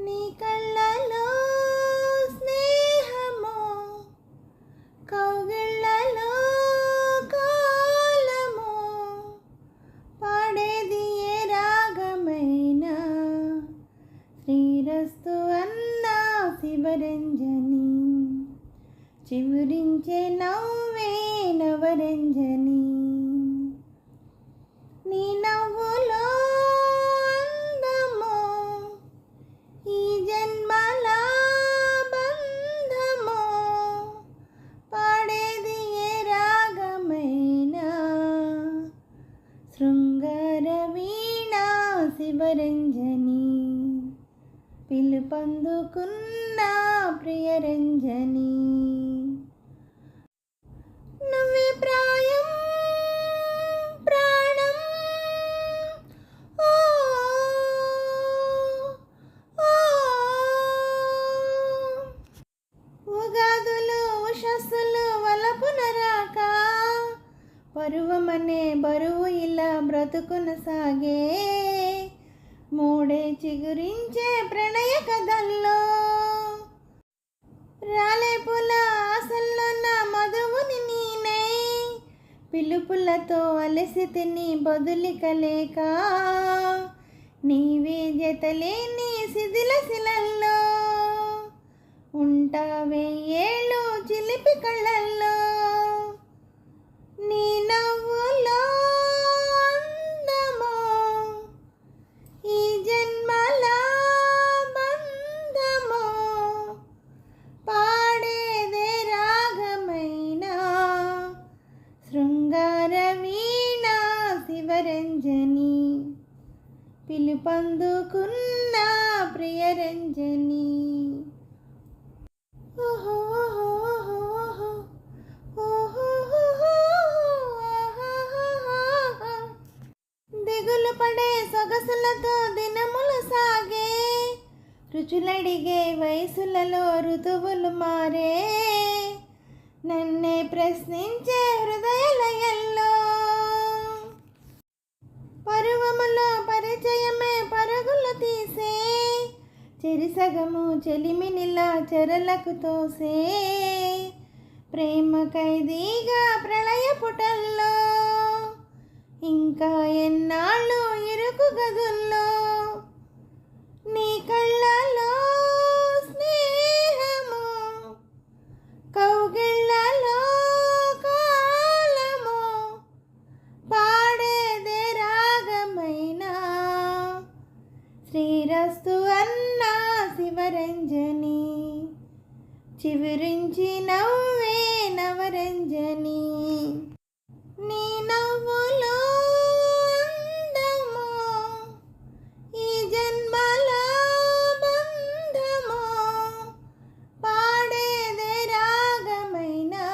నీ కళ్ళలో స్నేహమో కౌగిళ్ళలో కాలమో పాడేది ఏ రాగమైనా శ్రీరస్తు అన్నా శివరంజని చివురించే నవ్వే నవరంజని నీ నవ్వులో అందమో ఈ జన్మల బంధమో పాడేది ఏ రాగమైనా శృంగార వీణా శివరంజని పిలుపందుకున్న ప్రియరంజని నువ్వే ప్రాయం ప్రాణం ఓ ఓ ఉగాదులు ఉషస్సులు వలపున రాక పరువమనే బరువు ఇలా బ్రతుకున సాగే మూడే చిగురించే ప్రణయ కథల్లో రాలే పుల ఆశల్లో నా మధువుని నీనై పిలుపులతో అలసి తిని బదులిక లేక నీవే జతలేని శిథిల శిలల్లో ఉంటావే ఏళ్ళు చిలిపి కళ్ళల్లో నీ నవ్వులో అందమో ఈ జన్మల బంధమో పాడేదే రాగమైనా శృంగార వీణా శివరంజని పిలుపందుకున్న ప్రియరంజని ఓహో దిగులు పడే సొగసులతో దినములు సాగే రుచులడిగే వయసులలో ఋతువులు మారే నన్నే ప్రశ్నించే హృదయలయల్లో పరువములో పరిచయమే పరుగులు తీసే చెరిసగము చెలిమినిలా చెరలకు తోసే ప్రేమ ఖైదీగా ప్రళయ పుటల్లో ఇంకా ఎన్నాళ్ళు ఇరుకు గదుల్లో నీ కళ్ళలో స్నేహము కౌగిళ్ళలో కాలము పాడేదే రాగమైనా శ్రీరస్తు అన్నా శివరంజని చివురించి నవ్వే నవరంజని నీ నవ్వులో అందమో ఈ జన్మల బంధమో పాడేదే రాగమైనా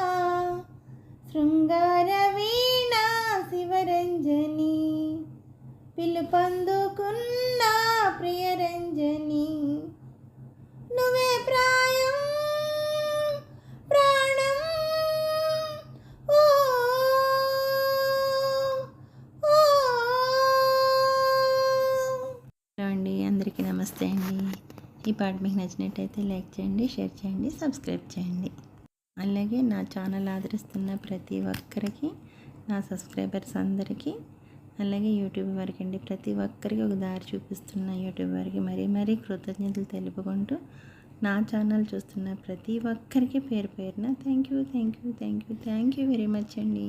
శృంగార వీణా శివరంజని పిలుపందుకున్న ప్రియరంజని నువ్వే ప్రాయం ప్రాణం ఓ ఓ హలో అండి, అందరికీ నమస్తే అండి. ఈ పాట మీకు నచ్చినట్టయితే లైక్ చేయండి, షేర్ చేయండి, సబ్స్క్రైబ్ చేయండి. అలాగే నా ఛానల్ ఆదరిస్తున్న ప్రతి ఒక్కరికి, నా సబ్స్క్రైబర్స్ అందరికీ, అలాగే యూట్యూబ్ వారికి అండి, ప్రతి ఒక్కరికి ఒక దారి చూపిస్తున్న యూట్యూబ్ వారికి మరీ కృతజ్ఞతలు తెలుపుకుంటూ నా ఛానల్ చూస్తున్న ప్రతి ఒక్కరికి పేరు పేరున థ్యాంక్ యూ వెరీ మచ్ అండి.